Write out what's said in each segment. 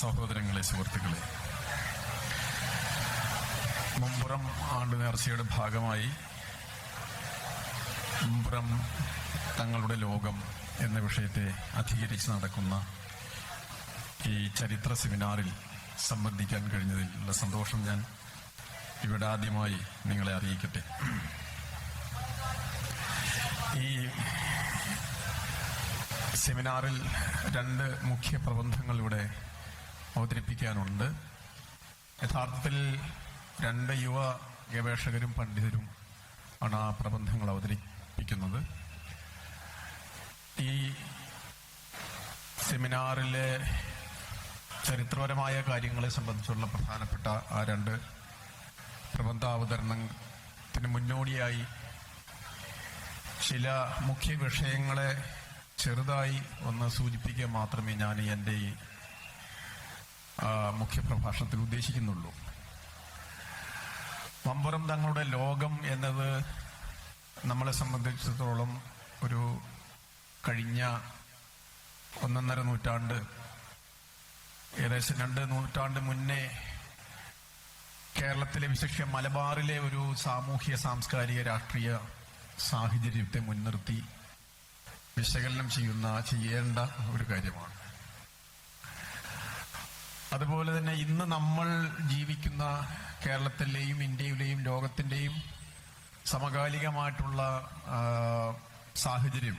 സഹോദരങ്ങളെ, സുഹൃത്തുക്കളെ, മുമ്പുറം ആണ്ട് നേർച്ചയുടെ ഭാഗമായി മുമ്പുറം തങ്ങളുടെ ലോകം എന്ന വിഷയത്തെ അധികരിച്ച് നടക്കുന്ന ഈ ചരിത്ര സെമിനാറിൽ സംബന്ധിക്കാൻ കഴിഞ്ഞതിലുള്ള സന്തോഷം ഞാൻ ഇവിടെ ആദ്യമായി നിങ്ങളെ അറിയിക്കട്ടെ. ഈ സെമിനാറിൽ 2 മുഖ്യ പ്രബന്ധങ്ങൾ ഇവിടെ അവതരിപ്പിക്കാനുണ്ട്. യഥാർത്ഥത്തിൽ 2 യുവ ഗവേഷകരും പണ്ഡിതരും ആണ് ആ പ്രബന്ധങ്ങൾ അവതരിപ്പിക്കുന്നത്. ഈ സെമിനാറിലെ ചരിത്രപരമായ കാര്യങ്ങളെ സംബന്ധിച്ചുള്ള പ്രധാനപ്പെട്ട ആ 2 പ്രബന്ധാവതരണത്തിന് മുന്നോടിയായി ചില മുഖ്യ വിഷയങ്ങളെ ചെറുതായി ഒന്ന് സൂചിപ്പിക്കുക മാത്രമേ ഞാൻ എൻ്റെ ഈ മുഖ്യപ്രഭാഷണത്തിൽ ഉദ്ദേശിക്കുന്നുള്ളൂ. മമ്പുറം തങ്ങളുടെ ലോകം എന്നത് നമ്മളെ സംബന്ധിച്ചിടത്തോളം ഒരു കഴിഞ്ഞ 1.5 നൂറ്റാണ്ട്, ഏകദേശം 2 നൂറ്റാണ്ട് മുന്നേ കേരളത്തിലെ, വിശേഷിച്ച് മലബാറിലെ ഒരു സാമൂഹ്യ സാംസ്കാരിക രാഷ്ട്രീയ സാഹചര്യത്തെ മുൻനിർത്തി വിശകലനം ചെയ്യേണ്ട ഒരു കാര്യമാണ്. അതുപോലെ തന്നെ ഇന്ന് നമ്മൾ ജീവിക്കുന്ന കേരളത്തിലെയും ഇന്ത്യയിലെയും ലോകത്തിന്റെയും സമകാലികമായിട്ടുള്ള സാഹചര്യം,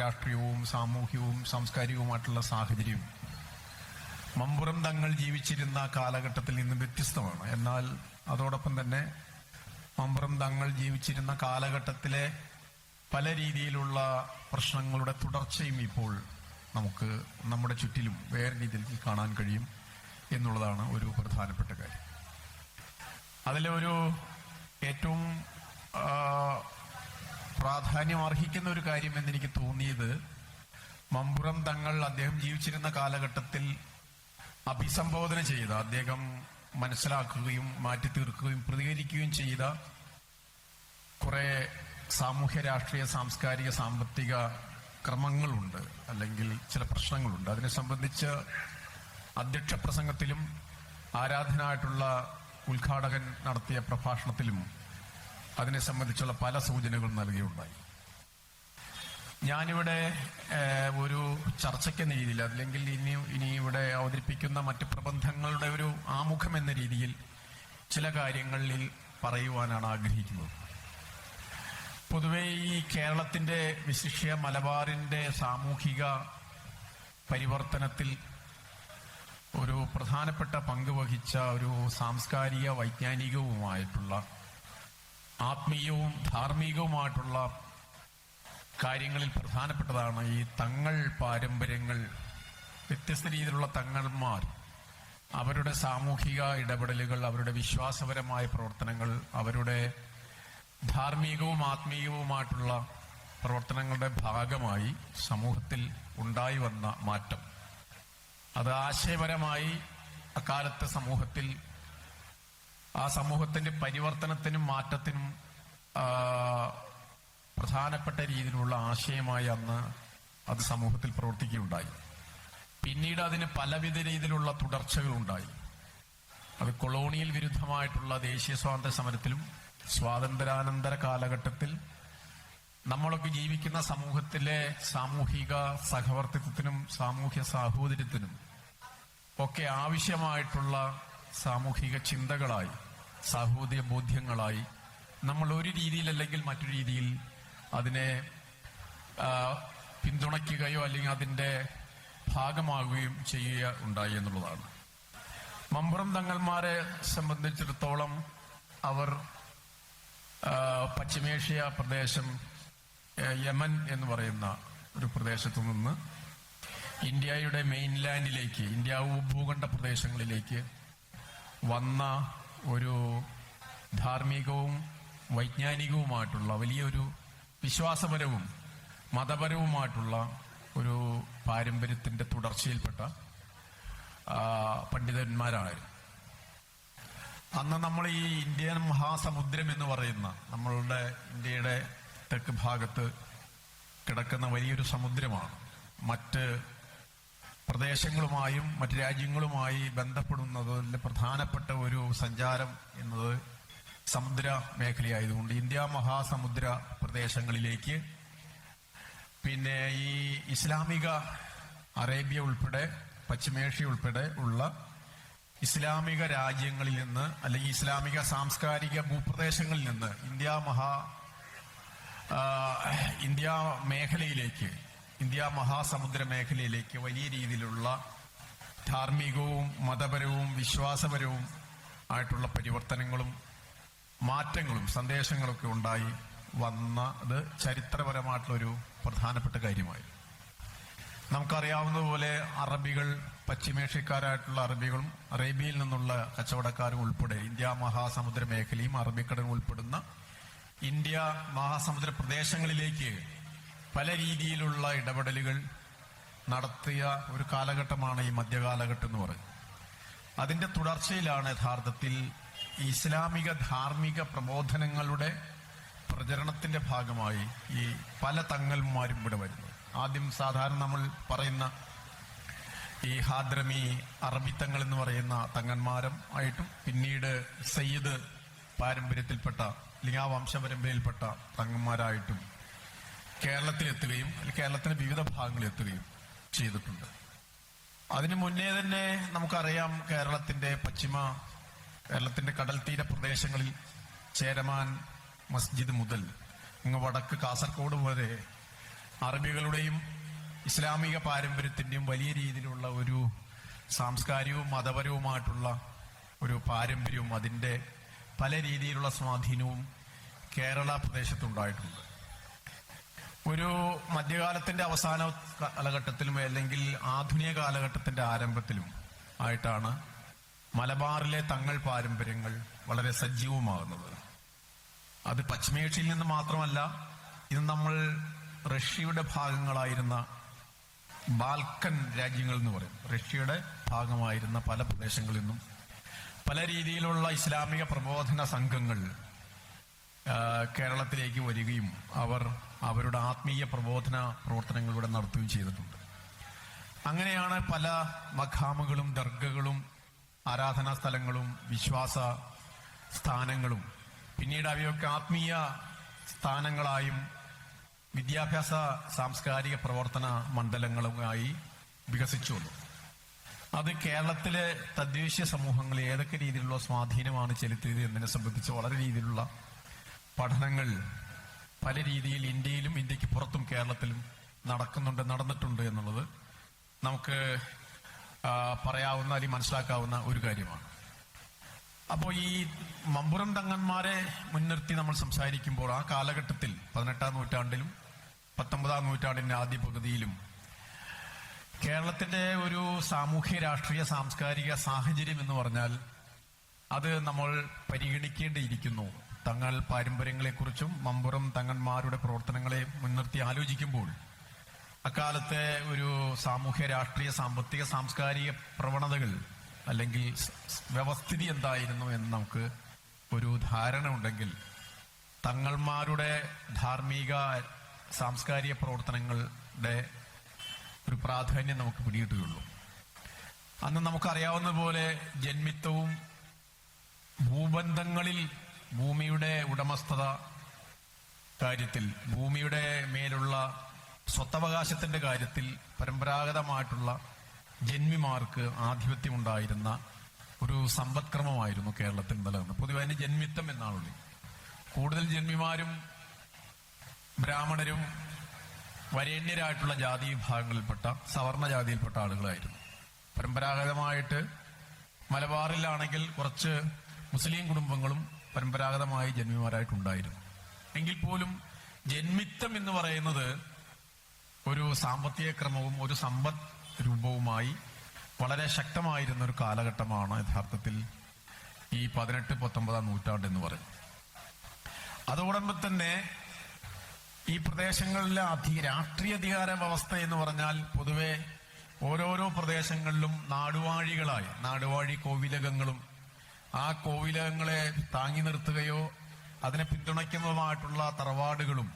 രാഷ്ട്രീയവും സാമൂഹ്യവും സാംസ്കാരികവുമായിട്ടുള്ള സാഹചര്യം മമ്പുറം തങ്ങൾ ജീവിച്ചിരുന്ന കാലഘട്ടത്തിൽ നിന്ന് വ്യത്യസ്തമാണ്. എന്നാൽ അതോടൊപ്പം തന്നെ മമ്പുറം തങ്ങൾ ജീവിച്ചിരുന്ന കാലഘട്ടത്തിലെ പല രീതിയിലുള്ള പ്രശ്നങ്ങളുടെ തുടർച്ചയും ഇപ്പോൾ നമുക്ക് നമ്മുടെ ചുറ്റിലും വേറെ രീതിയിൽ കാണാൻ കഴിയും എന്നുള്ളതാണ് ഒരു പ്രധാനപ്പെട്ട കാര്യം. അതിലൊരു ഏറ്റവും പ്രാധാന്യം അർഹിക്കുന്ന ഒരു കാര്യം എന്നെനിക്ക് തോന്നിയത്, മമ്പുറം തങ്ങൾ അദ്ദേഹം ജീവിച്ചിരുന്ന കാലഘട്ടത്തിൽ അഭിസംബോധന ചെയ്ത, അദ്ദേഹം മനസ്സിലാക്കുകയും മാറ്റി തീർക്കുകയും പ്രതികരിക്കുകയും ചെയ്ത കുറെ സാമൂഹ്യ രാഷ്ട്രീയ സാംസ്കാരിക സാമ്പത്തിക ക്രമങ്ങളുണ്ട്, അല്ലെങ്കിൽ ചില പ്രശ്നങ്ങളുണ്ട്. അതിനെ സംബന്ധിച്ച് അധ്യക്ഷ പ്രസംഗത്തിലും ആരാധനായിട്ടുള്ള ഉദ്ഘാടകൻ നടത്തിയ പ്രഭാഷണത്തിലും അതിനെ സംബന്ധിച്ചുള്ള പല സൂചനകൾ നൽകിയുണ്ടായി. ഞാനിവിടെ ഒരു ചർച്ചയ്ക്കെന്ന രീതിയിൽ, അല്ലെങ്കിൽ ഇനി ഇവിടെ അവതരിപ്പിക്കുന്ന മറ്റ് പ്രബന്ധങ്ങളുടെ ഒരു ആമുഖം എന്ന രീതിയിൽ ചില കാര്യങ്ങളിൽ പറയുവാനാണ് ആഗ്രഹിക്കുന്നത്. പൊതുവെ ഈ കേരളത്തിന്റെ, വിശിഷ്യ മലബാറിന്റെ സാമൂഹിക പരിവർത്തനത്തിൽ ഒരു പ്രധാനപ്പെട്ട പങ്ക് വഹിച്ച ഒരു സാംസ്കാരിക വൈജ്ഞാനികവുമായിട്ടുള്ള ആത്മീയവും ധാർമ്മികവുമായിട്ടുള്ള കാര്യങ്ങളിൽ പ്രധാനപ്പെട്ടതാണ് ഈ തങ്ങൾ പാരമ്പര്യങ്ങൾ. വ്യത്യസ്ത രീതിയിലുള്ള തങ്ങൾമാർ അവരുടെ സാമൂഹിക ഇടപെടലുകൾ, അവരുടെ വിശ്വാസപരമായ പ്രവർത്തനങ്ങൾ, അവരുടെ ധാർമ്മികവും ആത്മീയവുമായിട്ടുള്ള പ്രവർത്തനങ്ങളുടെ ഭാഗമായി സമൂഹത്തിൽ ഉണ്ടായി വന്ന മാറ്റം, അത് ആശയപരമായി അക്കാലത്തെ സമൂഹത്തിൽ, ആ സമൂഹത്തിന്റെ പരിവർത്തനത്തിനും മാറ്റത്തിനും പ്രധാനപ്പെട്ട രീതിയിലുള്ള ആശയമായി അന്ന് അത് സമൂഹത്തിൽ പ്രവർത്തിക്കുകയുണ്ടായി. പിന്നീട് അതിന് പലവിധ രീതിയിലുള്ള തുടർച്ചകളുണ്ടായി. അത് കൊളോണിയൽ വിരുദ്ധമായിട്ടുള്ള ദേശീയ സ്വാതന്ത്ര്യ സമരത്തിലും സ്വാതന്ത്ര്യാനന്തര കാലഘട്ടത്തിൽ നമ്മളൊക്കെ ജീവിക്കുന്ന സമൂഹത്തിലെ സാമൂഹിക സഹവർത്തിത്വത്തിനും സാമൂഹ്യ സാഹോദര്യത്തിനും ഒക്കെ ആവശ്യമായിട്ടുള്ള സാമൂഹിക ചിന്തകളായി, സാഹോദര്യ ബോധ്യങ്ങളായി നമ്മൾ ഒരു രീതിയിൽ അല്ലെങ്കിൽ മറ്റൊരു രീതിയിൽ അതിനെ പിന്തുണയ്ക്കുകയോ അല്ലെങ്കിൽ അതിന്റെ ഭാഗമാകുകയും ചെയ്യുക ഉണ്ടായി എന്നുള്ളതാണ്. മമ്പുറം തങ്ങൾമാരെ സംബന്ധിച്ചിടത്തോളം അവർ പശ്ചിമേഷ്യ പ്രദേശം, യമൻ എന്ന് പറയുന്ന ഒരു പ്രദേശത്തു നിന്ന് ഇന്ത്യയുടെ മെയിൻലാൻഡിലേക്ക്, ഇന്ത്യ ഭൂഖണ്ഡ പ്രദേശങ്ങളിലേക്ക് വന്ന ഒരു ധാർമ്മികവും വൈജ്ഞാനികവുമായിട്ടുള്ള വലിയൊരു വിശ്വാസപരവും മതപരവുമായിട്ടുള്ള ഒരു പാരമ്പര്യത്തിന്റെ തുടർച്ചയിൽപ്പെട്ട പണ്ഡിതന്മാരായിരുന്നു. അന്ന് നമ്മൾ ഈ ഇന്ത്യൻ മഹാസമുദ്രം എന്ന് പറയുന്ന, നമ്മളുടെ ഇന്ത്യയുടെ തെക്ക് ഭാഗത്ത് കിടക്കുന്ന വലിയൊരു സമുദ്രമാണ്. മറ്റ് പ്രദേശങ്ങളുമായും മറ്റ് രാജ്യങ്ങളുമായി ബന്ധപ്പെടുന്നതിൽ പ്രധാനപ്പെട്ട ഒരു സഞ്ചാരം എന്നത് സമുദ്ര മേഖലയായതുകൊണ്ട് ഇന്ത്യ മഹാസമുദ്ര പ്രദേശങ്ങളിലേക്ക്, പിന്നെ ഈ ഇസ്ലാമിക അറേബ്യ ഉൾപ്പെടെ പശ്ചിമേഷ്യ ഉൾപ്പെടെ ഉള്ള ഇസ്ലാമിക രാജ്യങ്ങളിൽ നിന്ന് അല്ലെങ്കിൽ ഇസ്ലാമിക സാംസ്കാരിക ഭൂപ്രദേശങ്ങളിൽ നിന്ന് ഇന്ത്യ മേഖലയിലേക്ക്, ഇന്ത്യ മഹാസമുദ്ര മേഖലയിലേക്ക് വലിയ രീതിയിലുള്ള ധാർമ്മികവും മതപരവും വിശ്വാസപരവും ആയിട്ടുള്ള പരിവർത്തനങ്ങളും മാറ്റങ്ങളും സന്ദേശങ്ങളൊക്കെ ഉണ്ടായി വന്നത് ചരിത്രപരമായിട്ടുള്ളൊരു പ്രധാനപ്പെട്ട കാര്യമായിരുന്നു. നമുക്കറിയാവുന്നതുപോലെ അറബികൾ, പശ്ചിമേഷ്യക്കാരായിട്ടുള്ള അറബികളും അറേബ്യയിൽ നിന്നുള്ള കച്ചവടക്കാരും ഉൾപ്പെടെ ഇന്ത്യ മഹാസമുദ്ര മേഖലയും അറബിക്കടലും ഉൾപ്പെടുന്ന ഇന്ത്യ മഹാസമുദ്ര പ്രദേശങ്ങളിലേക്ക് പല രീതിയിലുള്ള ഇടപെടലുകൾ നടത്തിയ ഒരു കാലഘട്ടമാണ് ഈ മധ്യകാലഘട്ടം എന്ന് പറയുന്നത്. അതിന്റെ തുടർച്ചയിലാണ് യഥാർത്ഥത്തിൽ ഇസ്ലാമിക ധാർമ്മിക പ്രബോധനങ്ങളുടെ പ്രചരണത്തിന്റെ ഭാഗമായി ഈ പല തങ്ങന്മാരും ഇവിടെ വരുന്നത്. ആദ്യം സാധാരണ നമ്മൾ പറയുന്ന ഈ ഹാദ്രമി അറബിത്തങ്ങൾ എന്ന് പറയുന്ന തങ്ങന്മാരും ആയിട്ടും, പിന്നീട് സയ്യിദ് പാരമ്പര്യത്തിൽപ്പെട്ട അല്ലെങ്കിൽ ആ വംശപരമ്പരയിൽപ്പെട്ട തങ്ങന്മാരായിട്ടും കേരളത്തിലെത്തുകയും കേരളത്തിന്റെ വിവിധ ഭാഗങ്ങളിൽ എത്തുകയും ചെയ്തിട്ടുണ്ട്. അതിനു മുന്നേ തന്നെ നമുക്കറിയാം, കേരളത്തിന്റെ കടൽ തീര പ്രദേശങ്ങളിൽ ചേരമാൻ മസ്ജിദ് മുതൽ ഇങ്ങ് വടക്ക് കാസർഗോഡ് വരെ അറബികളുടെയും ഇസ്ലാമിക പാരമ്പര്യത്തിന്റെയും വലിയ രീതിയിലുള്ള ഒരു സാംസ്കാരികവും മതപരവുമായിട്ടുള്ള ഒരു പാരമ്പര്യവും അതിന്റെ പല രീതിയിലുള്ള സ്വാധീനവും കേരള പ്രദേശത്തുണ്ടായിട്ടുണ്ട്. ഒരു മധ്യകാലത്തിന്റെ അവസാന കാലഘട്ടത്തിലും അല്ലെങ്കിൽ ആധുനിക കാലഘട്ടത്തിന്റെ ആരംഭത്തിലും ആയിട്ടാണ് മലബാറിലെ തങ്ങൾ പാരമ്പര്യങ്ങൾ വളരെ സജീവമാകുന്നത്. അത് പശ്ചിമേഷ്യയിൽ നിന്ന് മാത്രമല്ല, ഇത് നമ്മൾ റഷ്യയുടെ ഭാഗങ്ങളായിരുന്ന ബാൽക്കൻ രാജ്യങ്ങൾ എന്ന് പറയും, റഷ്യയുടെ ഭാഗമായിരുന്ന പല പ്രദേശങ്ങളിൽ നിന്നും പല രീതിയിലുള്ള ഇസ്ലാമിക പ്രബോധന സംഘങ്ങൾ കേരളത്തിലേക്ക് വരികയും അവരുടെ ആത്മീയ പ്രബോധന പ്രവർത്തനങ്ങളിലൂടെ നടത്തുകയും ചെയ്തിട്ടുണ്ട്. അങ്ങനെയാണ് പല മഖാമുകളും ദർഗകളും ആരാധനാ സ്ഥലങ്ങളും വിശ്വാസ സ്ഥാനങ്ങളും പിന്നീട് അവയൊക്കെ ആത്മീയ സ്ഥാനങ്ങളായും വിദ്യാഭ്യാസ സാംസ്കാരിക പ്രവർത്തന മണ്ഡലങ്ങളുമായി വികസിച്ചു വന്നു. അത് കേരളത്തിലെ തദ്ദേശീയ സമൂഹങ്ങളിൽ ഏതൊക്കെ രീതിയിലുള്ള സ്വാധീനമാണ് ചെലുത്തിയത് എന്നതിനെ സംബന്ധിച്ച് വളരെ രീതിയിലുള്ള പഠനങ്ങൾ പല രീതിയിൽ ഇന്ത്യയിലും ഇന്ത്യക്ക് പുറത്തും കേരളത്തിലും നടന്നിട്ടുണ്ട് എന്നുള്ളത് നമുക്ക് പറയാവുന്ന അല്ലെങ്കിൽ മനസ്സിലാക്കാവുന്ന ഒരു കാര്യമാണ്. അപ്പോൾ ഈ മമ്പുറം തങ്ങന്മാരെ മുൻനിർത്തി നമ്മൾ സംസാരിക്കുമ്പോൾ ആ കാലഘട്ടത്തിൽ 18-ാം നൂറ്റാണ്ടിലും 19-ാം നൂറ്റാണ്ടിന്റെ ആദ്യ പകുതിയിലും കേരളത്തിന്റെ ഒരു സാമൂഹ്യ രാഷ്ട്രീയ സാംസ്കാരിക സാഹചര്യം എന്ന് പറഞ്ഞാൽ അത് നമ്മൾ പരിഗണിക്കേണ്ടിയിരിക്കുന്നു. തങ്ങൾ പാരമ്പര്യങ്ങളെക്കുറിച്ചും മമ്പുറം തങ്ങന്മാരുടെ പ്രവർത്തനങ്ങളെ മുൻനിർത്തി ആലോചിക്കുമ്പോൾ അക്കാലത്തെ ഒരു സാമൂഹ്യ രാഷ്ട്രീയ സാമ്പത്തിക സാംസ്കാരിക പ്രവണതകൾ അല്ലെങ്കിൽ വ്യവസ്ഥിതി എന്തായിരുന്നു എന്ന് നമുക്ക് ഒരു ധാരണ ഉണ്ടെങ്കിൽ തങ്ങന്മാരുടെ ധാർമ്മിക സാംസ്കാരിക പ്രവർത്തനങ്ങളുടെ ഒരു പ്രാധാന്യം നമുക്ക് പിടികിട്ടുകയുള്ളൂ. അന്ന് നമുക്കറിയാവുന്ന പോലെ ജന്മിത്വവും ഭൂബന്ധങ്ങളിൽ ഭൂമിയുടെ ഉടമസ്ഥത കാര്യത്തിൽ ഭൂമിയുടെ മേലുള്ള സ്വത്തവകാശത്തിന്റെ കാര്യത്തിൽ പരമ്പരാഗതമായിട്ടുള്ള ജന്മിമാർക്ക് ആധിപത്യമുണ്ടായിരുന്ന ഒരു സമ്പദ്ക്രമമായിരുന്നു കേരളത്തിൽ നിലനിന്നത്. പൊതുവെ അതിന് ജന്മിത്വം എന്നാണ് വിളിക്കുന്നത്. കൂടുതൽ ജന്മിമാരും ബ്രാഹ്മണരും വരേണ്യരായിട്ടുള്ള ജാതി വിഭാഗങ്ങളിൽപ്പെട്ട സവർണ ജാതിയിൽപ്പെട്ട ആളുകളായിരുന്നു. പരമ്പരാഗതമായിട്ട് മലബാറിലാണെങ്കിൽ കുറച്ച് മുസ്ലിം കുടുംബങ്ങളും പരമ്പരാഗതമായി ജന്മിമാരായിട്ടുണ്ടായിരുന്നു. എങ്കിൽ പോലും ജന്മിത്വം എന്ന് പറയുന്നത് ഒരു സാമ്പത്തിക ക്രമവും ഒരു സമ്പദ് രൂപവുമായി വളരെ ശക്തമായിരുന്ന ഒരു കാലഘട്ടമാണ് യഥാർത്ഥത്തിൽ ഈ 18-19-ാം നൂറ്റാണ്ട് എന്ന് പറയുന്നത്. അതോടൊപ്പം തന്നെ ഈ പ്രദേശങ്ങളിലെ രാഷ്ട്രീയ അധികാര വ്യവസ്ഥ എന്ന് പറഞ്ഞാൽ പൊതുവെ ഓരോരോ പ്രദേശങ്ങളിലും നാടുവാഴി കോവിലകങ്ങളും ആ കോവിലകങ്ങളെ താങ്ങി നിർത്തുകയോ അതിനെ പിന്തുണയ്ക്കുന്നതുമായിട്ടുള്ള തറവാടുകളും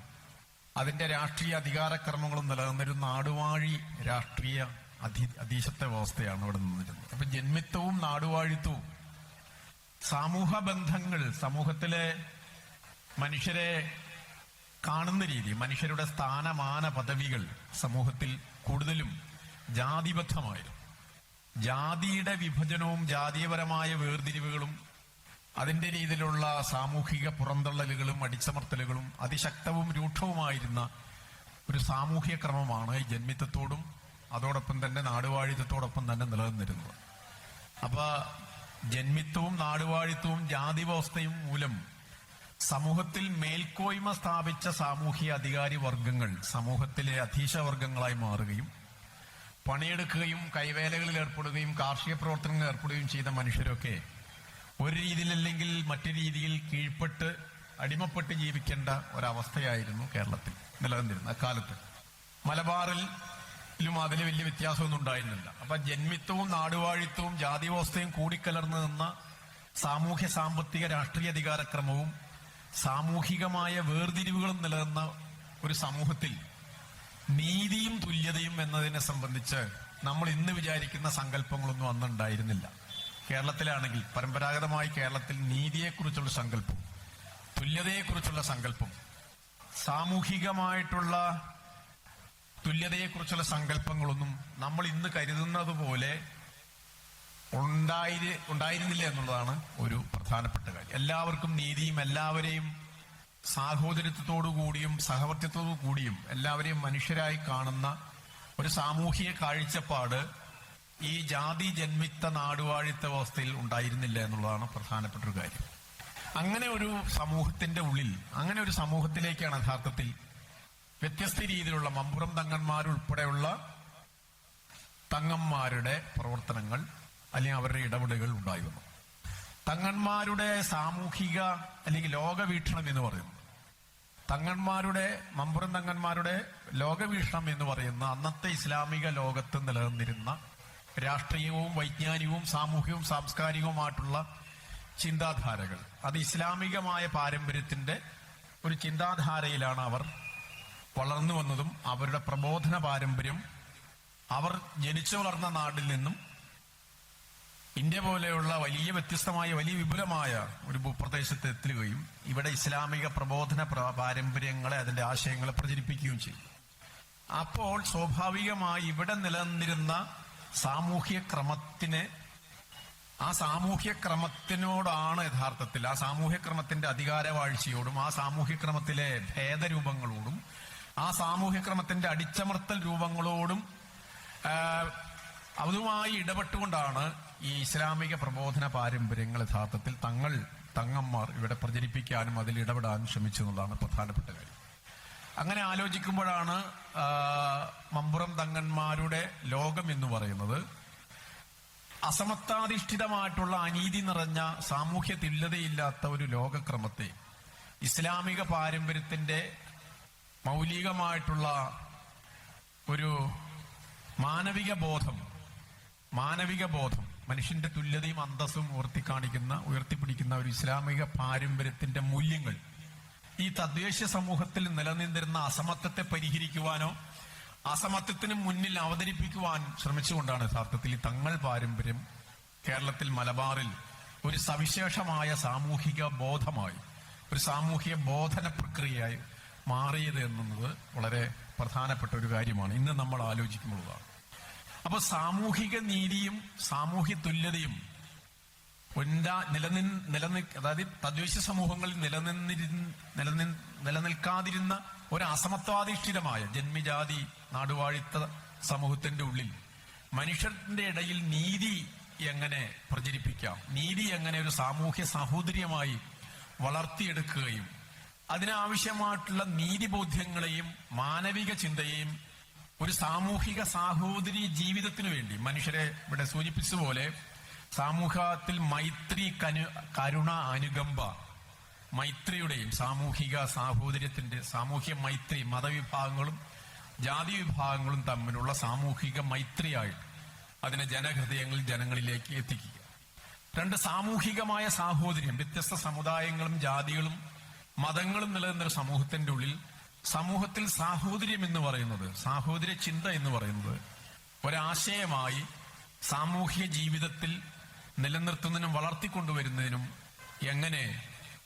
അതിന്റെ രാഷ്ട്രീയ അധികാരക്രമങ്ങളും നിലനിന്നൊരു നാടുവാഴി രാഷ്ട്രീയ അതീശത്തെ വ്യവസ്ഥയാണ് ഇവിടെ നിന്നിരുന്നത്. അപ്പൊ ജന്മിത്വവും നാടുവാഴിത്വവും സമൂഹ ബന്ധങ്ങൾ, സമൂഹത്തിലെ മനുഷ്യരെ കാണുന്ന രീതി, മനുഷ്യരുടെ സ്ഥാനമാന പദവികൾ സമൂഹത്തിൽ കൂടുതലും ജാതിബദ്ധമായിരുന്നു. ജാതിയുടെ വിഭജനവും ജാതീയപരമായ വേർതിരിവുകളും അതിന്റെ രീതിയിലുള്ള സാമൂഹിക പുറന്തള്ളലുകളും അടിച്ചമർത്തലുകളും അതിശക്തവും രൂക്ഷവുമായിരുന്ന ഒരു സാമൂഹ്യ ക്രമമാണ് ഈ ജന്മിത്വത്തോടും അതോടൊപ്പം തന്നെ നാടുവാഴിത്വത്തോടൊപ്പം തന്നെ നിലനിന്നിരുന്നത്. അപ്പൊ ജന്മിത്വവും നാടുവാഴിത്വവും ജാതി വ്യവസ്ഥയും മൂലം സമൂഹത്തിൽ മേൽക്കോയ്മ സ്ഥാപിച്ച സാമൂഹ്യ അധികാരി വർഗങ്ങൾ സമൂഹത്തിലെ അധീശവർഗങ്ങളായി മാറുകയും പണിയെടുക്കുകയും കൈവേലകളിൽ ഏർപ്പെടുകയും കാർഷിക പ്രവർത്തനങ്ങളിൽ ഏർപ്പെടുകയും ചെയ്ത മനുഷ്യരൊക്കെ ഒരു രീതിയിലല്ലെങ്കിൽ മറ്റു രീതിയിൽ കീഴ്പ്പെട്ട് അടിമപ്പെട്ട് ജീവിക്കേണ്ട ഒരവസ്ഥയായിരുന്നു കേരളത്തിൽ നിലനിന്നിരുന്നത്. അക്കാലത്ത് മലബാറിലും അതിൽ വലിയ വ്യത്യാസമൊന്നും ഉണ്ടായിരുന്നില്ല. അപ്പൊ ജന്മിത്വവും നാടുവാഴിത്വവും ജാതി വ്യവസ്ഥയും കൂടിക്കലർന്നു നിന്ന സാമൂഹ്യ സാമ്പത്തിക രാഷ്ട്രീയ അധികാരക്രമവും സാമൂഹികമായ വേർതിരിവുകളും നിലനിന്ന ഒരു സമൂഹത്തിൽ നീതിയും തുല്യതയും എന്നതിനെ സംബന്ധിച്ച് നമ്മൾ ഇന്ന് വിചാരിക്കുന്ന സങ്കല്പങ്ങളൊന്നും അന്നുണ്ടായിരുന്നില്ല. കേരളത്തിലാണെങ്കിൽ പരമ്പരാഗതമായി കേരളത്തിൽ നീതിയെക്കുറിച്ചുള്ള സങ്കല്പം, തുല്യതയെക്കുറിച്ചുള്ള സങ്കല്പം, സാമൂഹികമായിട്ടുള്ള തുല്യതയെക്കുറിച്ചുള്ള സങ്കല്പങ്ങളൊന്നും നമ്മൾ ഇന്ന് കരുതുന്നത് പോലെ ഉണ്ടായിരുന്നില്ല എന്നുള്ളതാണ് ഒരു പ്രധാനപ്പെട്ട കാര്യം. എല്ലാവർക്കും നീതിയും എല്ലാവരെയും സാഹോദര്യത്തോടുകൂടിയും സഹവർത്തിത്വത്തോടു കൂടിയും എല്ലാവരെയും മനുഷ്യരായി കാണുന്ന ഒരു സാമൂഹിക കാഴ്ചപ്പാട് ഈ ജാതി ജന്മിത്ത നാടുവാഴിത്ത വ്യവസ്ഥയിൽ ഉണ്ടായിരുന്നില്ല എന്നുള്ളതാണ് പ്രധാനപ്പെട്ട ഒരു കാര്യം. അങ്ങനെ ഒരു സമൂഹത്തിന്റെ ഉള്ളിൽ, അങ്ങനെ ഒരു സമൂഹത്തിലേക്കാണ് യഥാർത്ഥത്തിൽ വ്യത്യസ്ത രീതിയിലുള്ള മമ്പുറം തങ്ങന്മാരുൾപ്പെടെയുള്ള തങ്ങന്മാരുടെ പ്രവർത്തനങ്ങൾ അല്ലെങ്കിൽ അവരുടെ ഇടപെടലുകൾ ഉണ്ടായി വന്നു. തങ്ങന്മാരുടെ സാമൂഹിക അല്ലെങ്കിൽ ലോകവീക്ഷണം എന്ന് പറയുന്നു, തങ്ങന്മാരുടെ മമ്പുറം തങ്ങന്മാരുടെ ലോകവീക്ഷണം എന്ന് പറയുന്ന അന്നത്തെ ഇസ്ലാമിക ലോകത്ത് നിലനിന്നിരുന്ന രാഷ്ട്രീയവും വൈജ്ഞാനികവും സാമൂഹികവും സാംസ്കാരികവുമായിട്ടുള്ള ചിന്താധാരകൾ, അത് ഇസ്ലാമികമായ പാരമ്പര്യത്തിന്റെ ഒരു ചിന്താധാരയിലാണ് അവർ വളർന്നു വന്നതും അവരുടെ പ്രബോധന പാരമ്പര്യം അവർ ജനിച്ചു വളർന്ന നാട്ടിൽ നിന്നും ഇന്ത്യ പോലെയുള്ള വലിയ വ്യത്യസ്തമായ വലിയ വിപുലമായ ഒരു ഭൂപ്രദേശത്ത് എത്തുകയും ഇവിടെ ഇസ്ലാമിക പ്രബോധന പാരമ്പര്യങ്ങളെ അതിന്റെ ആശയങ്ങളെ പ്രചരിപ്പിക്കുകയും ചെയ്യും. അപ്പോൾ സ്വാഭാവികമായി ഇവിടെ നിലനിന്നിരുന്ന സാമൂഹ്യ ക്രമത്തിന്, ആ സാമൂഹ്യ ക്രമത്തിനോടാണ് യഥാർത്ഥത്തിൽ ആ സാമൂഹ്യ ക്രമത്തിന്റെ അധികാരവാഴ്ചയോടും ആ സാമൂഹ്യ ക്രമത്തിലെ ഭേദരൂപങ്ങളോടും ആ സാമൂഹ്യ ക്രമത്തിന്റെ അടിച്ചമർത്തൽ രൂപങ്ങളോടും അതുമായി ഇടപെട്ടുകൊണ്ടാണ് ഈ ഇസ്ലാമിക പ്രബോധന പാരമ്പര്യങ്ങൾ യഥാർത്ഥത്തിൽ തങ്ങന്മാർ ഇവിടെ പ്രചരിപ്പിക്കാനും അതിൽ ഇടപെടാനും ശ്രമിച്ചു എന്നുള്ളതാണ് പ്രധാനപ്പെട്ട കാര്യം. അങ്ങനെ ആലോചിക്കുമ്പോഴാണ് മമ്പുറം തങ്ങന്മാരുടെ ലോകം എന്ന് പറയുന്നത് അസമത്വാധിഷ്ഠിതമായിട്ടുള്ള അനീതി നിറഞ്ഞ സാമൂഹ്യ തുല്യതയില്ലാത്ത ഒരു ലോകക്രമത്തെ ഇസ്ലാമിക പാരമ്പര്യത്തിന്റെ മൗലികമായിട്ടുള്ള ഒരു മാനവിക ബോധം മനുഷ്യന്റെ തുല്യതയും അന്തസ്സും ഉയർത്തിപ്പിടിക്കുന്ന ഒരു ഇസ്ലാമിക പാരമ്പര്യത്തിന്റെ മൂല്യങ്ങൾ ഈ തദ്ദേശീയ സമൂഹത്തിൽ നിലനിന്നിരുന്ന അസമത്വത്തെ പരിഹരിക്കുവാനോ അസമത്വത്തിന് മുന്നിൽ അവതരിപ്പിക്കുവാൻ ശ്രമിച്ചുകൊണ്ടാണ് യഥാർത്ഥത്തിൽ ഈ തങ്ങൾ പാരമ്പര്യം കേരളത്തിൽ മലബാറിൽ ഒരു സവിശേഷമായ സാമൂഹിക ബോധമായി, ഒരു സാമൂഹിക ബോധന പ്രക്രിയയായി മാറിയത് എന്നുള്ളത് വളരെ പ്രധാനപ്പെട്ട ഒരു കാര്യമാണ് ഇന്ന് നമ്മൾ ആലോചിക്കുമ്പോഴാണ്. അപ്പൊ സാമൂഹിക നീതിയും സാമൂഹ്യ തുല്യതയും അതായത് തദ്ദേശീയ സമൂഹങ്ങളിൽ നിലനിൽക്കാതിരുന്ന ഒരു അസമത്വാധിഷ്ഠിതമായ ജന്മിജാതി നാടുവാഴിത്ത സമൂഹത്തിന്റെ ഉള്ളിൽ മനുഷ്യന്റെ ഇടയിൽ നീതി എങ്ങനെ പ്രചരിപ്പിക്കാം, നീതി എങ്ങനെ ഒരു സാമൂഹ്യ സാഹോദര്യമായി വളർത്തിയെടുക്കുകയും അതിനാവശ്യമായിട്ടുള്ള നീതിബോധ്യങ്ങളെയും മാനവിക ചിന്തയെയും ഒരു സാമൂഹിക സാഹോദര്യ ജീവിതത്തിനു വേണ്ടി മനുഷ്യരെ ഇവിടെ സൂചിപ്പിച്ചതുപോലെ സമൂഹത്തിൽ മൈത്രി, കരുണ, അനുകമ്പ, മൈത്രിയുടെയും സാമൂഹിക സാഹോദര്യത്തിന്റെ സാമൂഹ്യ മൈത്രി, മതവിഭാഗങ്ങളും ജാതി വിഭാഗങ്ങളും തമ്മിലുള്ള സാമൂഹിക മൈത്രിയായിട്ട് അതിനെ ജനങ്ങളിലേക്ക് എത്തിക്കുക. രണ്ട്, സാമൂഹികമായ സാഹോദര്യം, വ്യത്യസ്ത സമുദായങ്ങളും ജാതികളും മതങ്ങളും നിലനിന്നൊരു സമൂഹത്തിന്റെ ഉള്ളിൽ സമൂഹത്തിൽ സാഹോദര്യം എന്ന് പറയുന്നത്, സാഹോദര്യ ചിന്ത എന്ന് പറയുന്നത് ഒരാശയമായി സാമൂഹ്യ ജീവിതത്തിൽ നിലനിർത്തുന്നതിനും വളർത്തിക്കൊണ്ടുവരുന്നതിനും എങ്ങനെ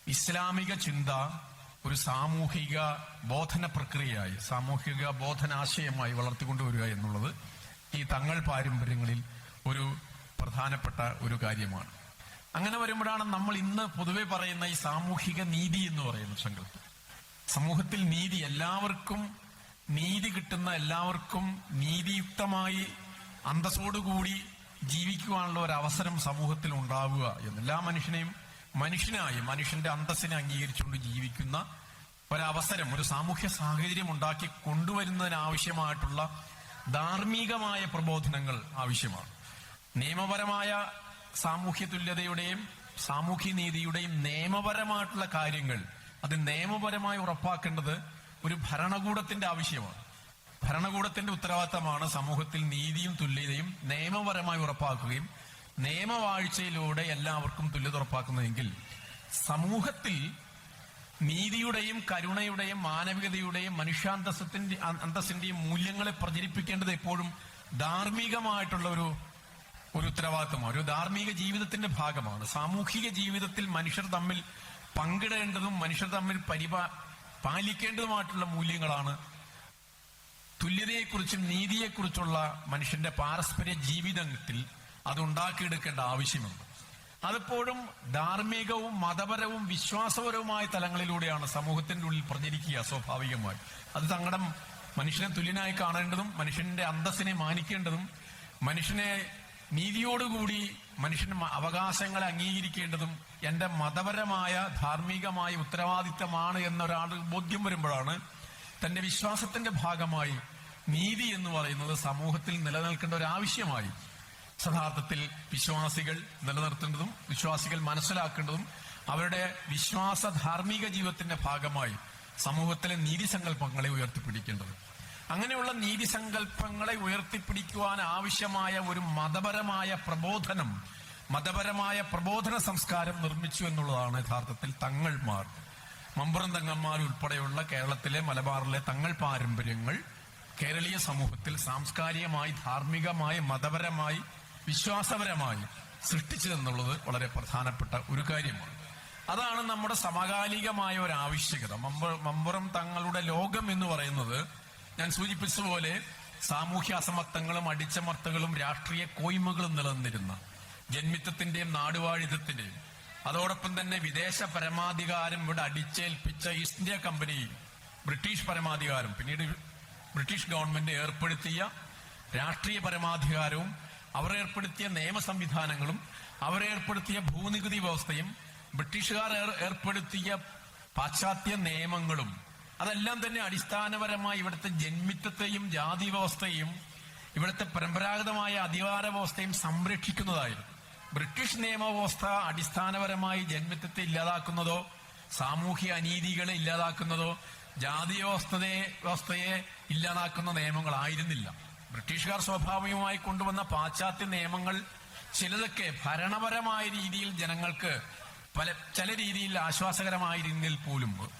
ഇസ്ലാമിക ചിന്ത ഒരു സാമൂഹിക ബോധന പ്രക്രിയയായി, സാമൂഹിക ബോധനാശയമായി വളർത്തിക്കൊണ്ടുവരിക എന്നുള്ളത് ഈ തങ്ങൾ പാരമ്പര്യങ്ങളിൽ ഒരു പ്രധാനപ്പെട്ട ഒരു കാര്യമാണ്. അങ്ങനെ വരുമ്പോഴാണ് നമ്മൾ ഇന്ന് പൊതുവെ പറയുന്ന ഈ സാമൂഹിക നീതി എന്ന് പറയുന്ന സങ്കല്പം. സമൂഹത്തിൽ നീതി, എല്ലാവർക്കും നീതി കിട്ടുന്ന, എല്ലാവർക്കും നീതിയുക്തമായി അന്തസ്സോടുകൂടി ജീവിക്കുവാനുള്ള ഒരു അവസരം സമൂഹത്തിൽ ഉണ്ടാവുക എന്ന്, എല്ലാ മനുഷ്യനെയും മനുഷ്യനായി മനുഷ്യന്റെ അന്തസ്സിനെ അംഗീകരിച്ചുകൊണ്ട് ജീവിക്കുന്ന ഒരവസരം, ഒരു സാമൂഹ്യ സാഹചര്യം ഉണ്ടാക്കി കൊണ്ടുവരുന്നതിനാവശ്യമായിട്ടുള്ള ധാർമ്മികമായ പ്രബോധനങ്ങൾ ആവശ്യമാണ്. നിയമപരമായ സാമൂഹ്യ തുല്യതയുടെയും സാമൂഹ്യ നീതിയുടെയും നിയമപരമായിട്ടുള്ള കാര്യങ്ങൾ അത് നിയമപരമായി ഉറപ്പാക്കേണ്ടത് ഒരു ഭരണകൂടത്തിന്റെ ആവശ്യമാണ്. ഭരണകൂടത്തിന്റെ ഉത്തരവാദിത്തമാണ് സമൂഹത്തിൽ നീതിയും തുല്യതയും നിയമപരമായി ഉറപ്പാക്കുകയും നിയമവാഴ്ചയിലൂടെ എല്ലാവർക്കും തുല്യത ഉറപ്പാക്കുന്നതെങ്കിൽ സമൂഹത്തിൽ നീതിയുടെയും കരുണയുടെയും മാനവികതയുടെയും അന്തസ്സിന്റെയും മൂല്യങ്ങളെ പ്രചരിപ്പിക്കേണ്ടത് എപ്പോഴും ധാർമ്മികമായിട്ടുള്ള ഒരു ഉത്തരവാദിത്തമാണ്, ഒരു ധാർമ്മിക ജീവിതത്തിന്റെ ഭാഗമാണ്. സാമൂഹിക ജീവിതത്തിൽ മനുഷ്യർ തമ്മിൽ പങ്കിടേണ്ടതും മനുഷ്യർ തമ്മിൽ പാലിക്കേണ്ടതുമായിട്ടുള്ള മൂല്യങ്ങളാണ് തുല്യതയെക്കുറിച്ചും നീതിയെക്കുറിച്ചുള്ള മനുഷ്യന്റെ പാരസ്പര്യ ജീവിതത്തിൽ അത് ഉണ്ടാക്കിയെടുക്കേണ്ട ആവശ്യമുണ്ട്. അതെപ്പോഴും ധാർമ്മികവും മതപരവും വിശ്വാസപരവുമായ തലങ്ങളിലൂടെയാണ് സമൂഹത്തിന്റെ ഉള്ളിൽ പ്രചരിക്കുക സ്വാഭാവികമായി. അത് തങ്ങളുടെ മനുഷ്യനെ തുല്യനായി കാണേണ്ടതും മനുഷ്യന്റെ അന്തസ്സിനെ മാനിക്കേണ്ടതും മനുഷ്യനെ നീതിയോടുകൂടി മനുഷ്യന്റെ അവകാശങ്ങളെ അംഗീകരിക്കേണ്ടതും എന്റെ മതപരമായ ധാർമ്മികമായ ഉത്തരവാദിത്തമാണ് എന്നൊരാൾ ബോധ്യം വരുമ്പോഴാണ് തന്റെ വിശ്വാസത്തിന്റെ ഭാഗമായി നീതി എന്ന് പറയുന്നത് സമൂഹത്തിൽ നിലനിൽക്കേണ്ട ഒരു ആവശ്യമായി യഥാർത്ഥത്തിൽ വിശ്വാസികൾ നിലനിർത്തേണ്ടതും വിശ്വാസികൾ മനസ്സിലാക്കേണ്ടതും അവരുടെ വിശ്വാസ ധാർമ്മിക ജീവിതത്തിന്റെ ഭാഗമായി സമൂഹത്തിലെ നീതി സങ്കല്പങ്ങളെ ഉയർത്തിപ്പിടിക്കേണ്ടത്. അങ്ങനെയുള്ള നീതി സങ്കല്പങ്ങളെ ഉയർത്തിപ്പിടിക്കുവാൻ ആവശ്യമായ ഒരു മതപരമായ പ്രബോധന സംസ്കാരം നിർമ്മിച്ചു എന്നുള്ളതാണ് യഥാർത്ഥത്തിൽ തങ്ങൾമാർ, മമ്പുറം തങ്ങന്മാർ ഉൾപ്പെടെയുള്ള കേരളത്തിലെ മലബാറിലെ തങ്ങൾ പാരമ്പര്യങ്ങൾ കേരളീയ സമൂഹത്തിൽ സാംസ്കാരികമായി ധാർമ്മികമായി മതപരമായി വിശ്വാസപരമായി സൃഷ്ടിച്ചതെന്നുള്ളത് വളരെ പ്രധാനപ്പെട്ട ഒരു കാര്യമാണ്. അതാണ് നമ്മുടെ സമകാലികമായ ഒരു ആവശ്യകത. മമ്പുറം തങ്ങളുടെ ലോകം എന്ന് പറയുന്നത് ഞാൻ സൂചിപ്പിച്ചതുപോലെ സാമൂഹ്യ അസമത്വങ്ങളും അടിച്ചമർത്തകളും രാഷ്ട്രീയ കോയ്മകളും നിലനിന്നിരുന്ന ജന്മിത്വത്തിന്റെയും നാടുവാഴിത്തത്തിന്റെയും അതോടൊപ്പം തന്നെ വിദേശ പരമാധികാരം ഇവിടെ അടിച്ചേൽപ്പിച്ച ഈസ്റ്റ് ഇന്ത്യ കമ്പനി, ബ്രിട്ടീഷ് പരമാധികാരം, പിന്നീട് ബ്രിട്ടീഷ് ഗവൺമെന്റ് ഏർപ്പെടുത്തിയ രാഷ്ട്രീയ പരമാധികാരവും അവർ ഏർപ്പെടുത്തിയ നിയമ സംവിധാനങ്ങളും അവർ ഏർപ്പെടുത്തിയ ഭൂനികുതി വ്യവസ്ഥയും ബ്രിട്ടീഷുകാർ ഏർപ്പെടുത്തിയ പാശ്ചാത്യ നിയമങ്ങളും അതെല്ലാം തന്നെ അടിസ്ഥാനപരമായി ഇവിടുത്തെ ജന്മിത്വത്തെയും ജാതി വ്യവസ്ഥയും ഇവിടുത്തെ പരമ്പരാഗതമായ അധികാര വ്യവസ്ഥയും സംരക്ഷിക്കുന്നതായിരുന്നു. ബ്രിട്ടീഷ് നിയമവ്യവസ്ഥ അടിസ്ഥാനപരമായി ജന്മിത്വത്തെ ഇല്ലാതാക്കുന്നതോ സാമൂഹ്യ അനീതികളെ ഇല്ലാതാക്കുന്നതോ ജാതി വ്യവസ്ഥയെ ഇല്ലാതാക്കുന്ന നിയമങ്ങളായിരുന്നില്ല. ബ്രിട്ടീഷുകാർ സ്വാഭാവികമായി കൊണ്ടുവന്ന പാശ്ചാത്യ നിയമങ്ങൾ ചിലതൊക്കെ ഭരണപരമായ രീതിയിൽ ജനങ്ങൾക്ക് ചില രീതിയിൽ ആശ്വാസകരമായിരുന്നെങ്കിൽ പോലും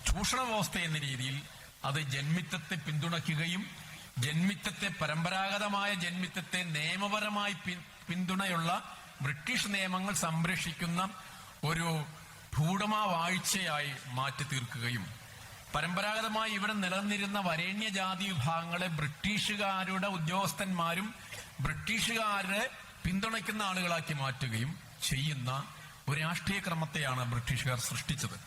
ചൂഷണ വ്യവസ്ഥ എന്ന രീതിയിൽ അത് ജന്മിത്വത്തെ പിന്തുണയ്ക്കുകയും പരമ്പരാഗതമായ ജന്മിത്വത്തെ നിയമപരമായി പിന്തുണയുള്ള ബ്രിട്ടീഷ് നിയമങ്ങൾ സംരക്ഷിക്കുന്ന ഒരു ഭൂടമാവാഴ്ചയായി മാറ്റി തീർക്കുകയും പരമ്പരാഗതമായി ഇവിടെ നിലനിന്നിരുന്ന വരേണ്യജാതി വിഭാഗങ്ങളെ ബ്രിട്ടീഷുകാരുടെ ഉദ്യോഗസ്ഥന്മാരും ബ്രിട്ടീഷുകാരെ പിന്തുണയ്ക്കുന്ന ആളുകളാക്കി മാറ്റുകയും ചെയ്യുന്ന ഒരു രാഷ്ട്രീയ ക്രമത്തെയാണ് ബ്രിട്ടീഷുകാർ സൃഷ്ടിച്ചത്.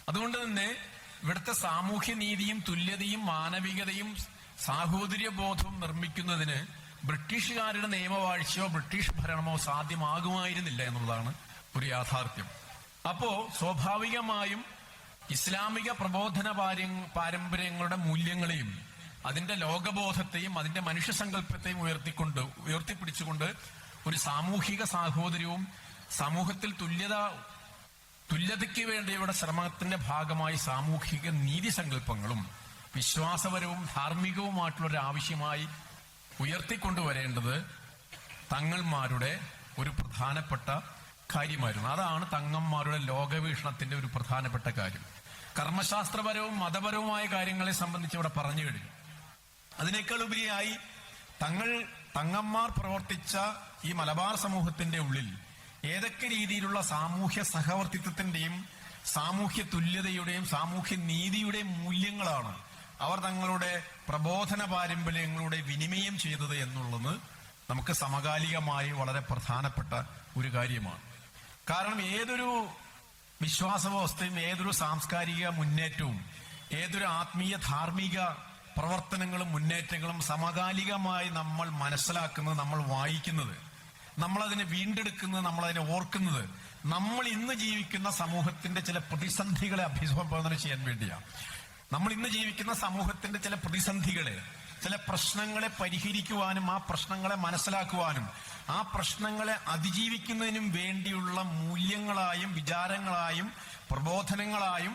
അതുകൊണ്ട് തന്നെ ഇവിടുത്തെ സാമൂഹ്യ നീതിയും തുല്യതയും മാനവികതയും സാഹോദര്യബോധവും നിർമ്മിക്കുന്നതിന് ബ്രിട്ടീഷുകാരുടെ നിയമവാഴ്ചയോ ബ്രിട്ടീഷ് ഭരണമോ സാധ്യമാകുമായിരുന്നില്ല എന്നുള്ളതാണ് ഒരു യാഥാർത്ഥ്യം. അപ്പോ സ്വാഭാവികമായും ഇസ്ലാമിക പ്രബോധന പാരമ്പര്യങ്ങളുടെ മൂല്യങ്ങളെയും അതിന്റെ ലോകബോധത്തെയും അതിന്റെ മനുഷ്യസങ്കല്പത്തെയും ഉയർത്തിപ്പിടിച്ചുകൊണ്ട് ഒരു സാമൂഹിക സാഹോദര്യവും സമൂഹത്തിൽ തുല്യതയ്ക്ക് വേണ്ടിയുള്ള ശ്രമത്തിന്റെ ഭാഗമായി സാമൂഹിക നീതി സങ്കല്പങ്ങളും വിശ്വാസപരവും ധാർമ്മികവുമായിട്ടുള്ള ഒരു ആവശ്യമായി ഉയർത്തിക്കൊണ്ടുവരേണ്ടത് തങ്ങൾമാരുടെ ഒരു പ്രധാനപ്പെട്ട കാര്യമായിരുന്നു. അതാണ് തങ്ങന്മാരുടെ ലോകവീക്ഷണത്തിന്റെ ഒരു പ്രധാനപ്പെട്ട കാര്യം. കർമ്മശാസ്ത്രപരവും മതപരവുമായ കാര്യങ്ങളെ സംബന്ധിച്ച് ഇവിടെ പറഞ്ഞു കഴിഞ്ഞു. അതിനേക്കാൾ ഉപരിയായി തങ്ങൾ തങ്ങന്മാർ പ്രവർത്തിച്ച ഈ മലബാർ സമൂഹത്തിന്റെ ഉള്ളിൽ ഏതൊക്കെ രീതിയിലുള്ള സാമൂഹ്യ സഹവർത്തിത്വത്തിന്റെയും സാമൂഹ്യ തുല്യതയുടെയും സാമൂഹ്യ നീതിയുടെയും മൂല്യങ്ങളാണ് അവർ തങ്ങളുടെ പ്രബോധന പാരമ്പര്യങ്ങളുടെ വിനിമയം ചെയ്തത് എന്നുള്ളത് നമുക്ക് സമകാലികമായി വളരെ പ്രധാനപ്പെട്ട ഒരു കാര്യമാണ്. കാരണം ഏതൊരു വിശ്വാസ വ്യവസ്ഥയും ഏതൊരു സാംസ്കാരിക മുന്നേറ്റവും ഏതൊരു ആത്മീയ ധാർമ്മിക പ്രവർത്തനങ്ങളും മുന്നേറ്റങ്ങളും സമകാലികമായി നമ്മൾ മനസ്സിലാക്കുന്നത്, നമ്മൾ വായിക്കുന്നത്, നമ്മളതിനെ വീണ്ടെടുക്കുന്നത്, നമ്മളതിനെ ഓർക്കുന്നത് നമ്മൾ ഇന്ന് ജീവിക്കുന്ന സമൂഹത്തിന്റെ ചില പ്രതിസന്ധികളെ അഭിസംബോധന ചെയ്യാൻ വേണ്ടിയാണ്. നമ്മൾ ഇന്ന് ജീവിക്കുന്ന സമൂഹത്തിന്റെ ചില പ്രതിസന്ധികളെ, ചില പ്രശ്നങ്ങളെ പരിഹരിക്കുവാനും ആ പ്രശ്നങ്ങളെ മനസ്സിലാക്കുവാനും ആ പ്രശ്നങ്ങളെ അതിജീവിക്കുന്നതിനും വേണ്ടിയുള്ള മൂല്യങ്ങളായും വിചാരങ്ങളായും പ്രബോധനങ്ങളായും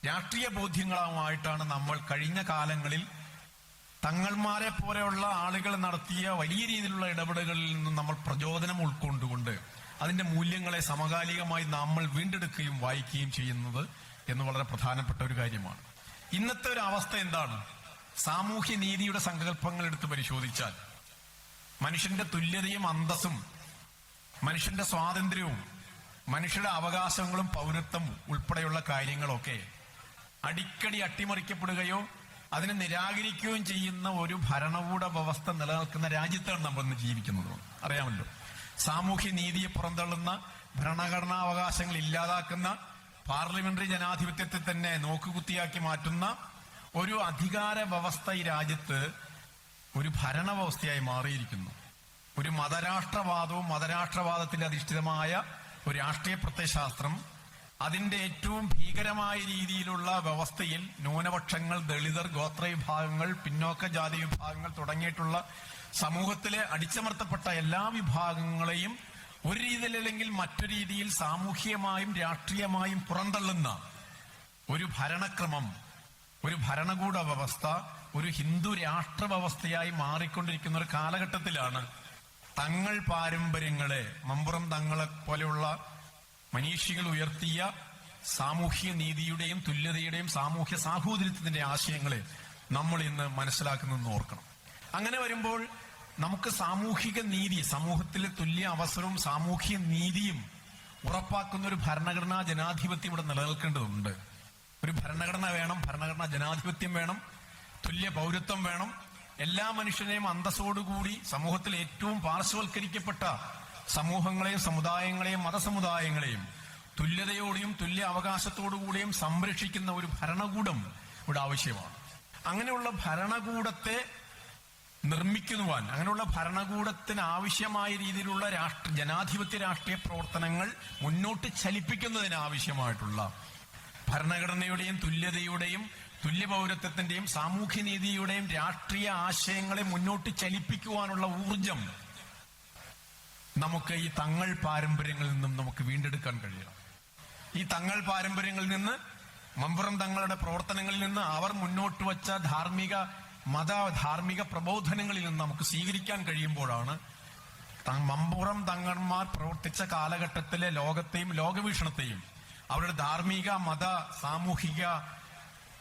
രാഷ്ട്രീയ ബോധ്യങ്ങളുമായിട്ടാണ് നമ്മൾ കഴിഞ്ഞ കാലങ്ങളിൽ തങ്ങന്മാരെ പോലെയുള്ള ആളുകൾ നടത്തിയ വലിയ രീതിയിലുള്ള ഇടപെടലുകളിൽ നിന്നും നമ്മൾ പ്രചോദനം ഉൾക്കൊണ്ടുകൊണ്ട് അതിന്റെ മൂല്യങ്ങളെ സമകാലികമായി നമ്മൾ വീണ്ടെടുക്കുകയും വായിക്കുകയും ചെയ്യുന്നത് എന്ന് വളരെ പ്രധാനപ്പെട്ട ഒരു കാര്യമാണ്. ഇന്നത്തെ ഒരു അവസ്ഥ എന്താണ്? സാമൂഹ്യ നീതിയുടെ സങ്കല്പങ്ങൾ എടുത്ത് പരിശോധിച്ചാൽ മനുഷ്യന്റെ തുല്യതയും അന്തസ്സും മനുഷ്യന്റെ സ്വാതന്ത്ര്യവും മനുഷ്യരുടെ അവകാശങ്ങളും പൗരത്വം ഉൾപ്പെടെയുള്ള കാര്യങ്ങളൊക്കെ അടിക്കടി അട്ടിമറിക്കപ്പെടുകയോ അതിനെ നിരാകരിക്കുകയും ചെയ്യുന്ന ഒരു ഭരണകൂട വ്യവസ്ഥ നിലനിൽക്കുന്ന രാജ്യത്താണ് നമ്മൾ ഇന്ന് ജീവിക്കുന്നത്. അറിയാമല്ലോ, സാമൂഹ്യ നീതിയെ പുറന്തള്ളുന്ന, ഭരണഘടനാവകാശങ്ങൾ ഇല്ലാതാക്കുന്ന, പാർലമെന്ററി ജനാധിപത്യത്തെ തന്നെ നോക്കുകുത്തിയാക്കി മാറ്റുന്ന ഒരു അധികാര വ്യവസ്ഥ ഈ രാജ്യത്ത് ഒരു ഭരണ വ്യവസ്ഥയായി മാറിയിരിക്കുന്നു. ഒരു മതരാഷ്ട്രവാദവും മതരാഷ്ട്രവാദത്തിൽ അധിഷ്ഠിതമായ ഒരു രാഷ്ട്രീയ പ്രത്യയശാസ്ത്രം, അതിന്റെ ഏറ്റവും ഭീകരമായ രീതിയിലുള്ള വ്യവസ്ഥയിൽ ന്യൂനപക്ഷങ്ങൾ, ദളിതർ, ഗോത്ര വിഭാഗങ്ങൾ, പിന്നോക്ക ജാതി വിഭാഗങ്ങൾ തുടങ്ങിയിട്ടുള്ള സമൂഹത്തിലെ അടിച്ചമർത്തപ്പെട്ട എല്ലാ വിഭാഗങ്ങളെയും ഒരു രീതിയിലല്ലെങ്കിൽ മറ്റൊരു രീതിയിൽ സാമൂഹികമായും രാഷ്ട്രീയമായും പുറന്തള്ളുന്ന ഒരു ഭരണക്രമം, ഒരു ഭരണകൂട വ്യവസ്ഥ, ഒരു ഹിന്ദു രാഷ്ട്ര വ്യവസ്ഥയായി മാറിക്കൊണ്ടിരിക്കുന്ന ഒരു കാലഘട്ടത്തിലാണ് തങ്ങൾ പാരമ്പര്യങ്ങളെ, മമ്പുറം തങ്ങളെ പോലെയുള്ള മനീഷികൾ ഉയർത്തിയ സാമൂഹ്യ നീതിയുടെയും തുല്യതയുടെയും സാമൂഹ്യ സാഹോദര്യത്തിന്റെ ആശയങ്ങളെ നമ്മൾ ഇന്ന് മനസ്സിലാക്കുന്നതെന്ന് ഓർക്കണം. അങ്ങനെ വരുമ്പോൾ നമുക്ക് സാമൂഹിക നീതി, സമൂഹത്തിലെ തുല്യ അവസരവും സാമൂഹ്യ നീതിയും ഉറപ്പാക്കുന്ന ഒരു ഭരണഘടനാ ജനാധിപത്യം ഇവിടെ നിലനിൽക്കേണ്ടതുണ്ട്. ഒരു ഭരണഘടന വേണം, ഭരണഘടനാ ജനാധിപത്യം വേണം, തുല്യ പൗരത്വം വേണം. എല്ലാ മനുഷ്യനെയും അന്തസ്സോടുകൂടി സമൂഹത്തിൽ ഏറ്റവും പാർശ്വവൽക്കരിക്കപ്പെട്ട സമൂഹങ്ങളെയും സമുദായങ്ങളെയും മതസമുദായങ്ങളെയും തുല്യതയോടെയും തുല്യ അവകാശത്തോടുകൂടിയും സംരക്ഷിക്കുന്ന ഒരു ഭരണകൂടം ഇവിടെ ആവശ്യമാണ്. അങ്ങനെയുള്ള ഭരണകൂടത്തെ നിർമ്മിക്കുവാൻ, അങ്ങനെയുള്ള ഭരണകൂടത്തിന് ആവശ്യമായ രീതിയിലുള്ള ജനാധിപത്യ രാഷ്ട്രീയ പ്രവർത്തനങ്ങൾ മുന്നോട്ട് ചലിപ്പിക്കുന്നതിന് ആവശ്യമായിട്ടുള്ള ഭരണഘടനയുടെയും തുല്യതയുടെയും തുല്യ പൗരത്വത്തിന്റെയും സാമൂഹ്യനീതിയുടെയും രാഷ്ട്രീയ ആശയങ്ങളെ മുന്നോട്ട് ചലിപ്പിക്കുവാനുള്ള ഊർജം നമുക്ക് ഈ തങ്ങൾ പാരമ്പര്യങ്ങളിൽ നിന്നും നമുക്ക് വീണ്ടെടുക്കാൻ കഴിയണം. ഈ തങ്ങൾ പാരമ്പര്യങ്ങളിൽ നിന്ന്, മമ്പുറം തങ്ങളുടെ പ്രവർത്തനങ്ങളിൽ നിന്ന്, അവർ മുന്നോട്ട് വച്ച ധാർമ്മിക പ്രബോധനങ്ങളിൽ നിന്ന് നമുക്ക് സ്വീകരിക്കാൻ കഴിയുമ്പോഴാണ് മമ്പുറം തങ്ങന്മാർ പ്രവർത്തിച്ച കാലഘട്ടത്തിലെ ലോകത്തെയും ലോകവീക്ഷണത്തെയും അവരുടെ ധാർമ്മിക മത സാമൂഹിക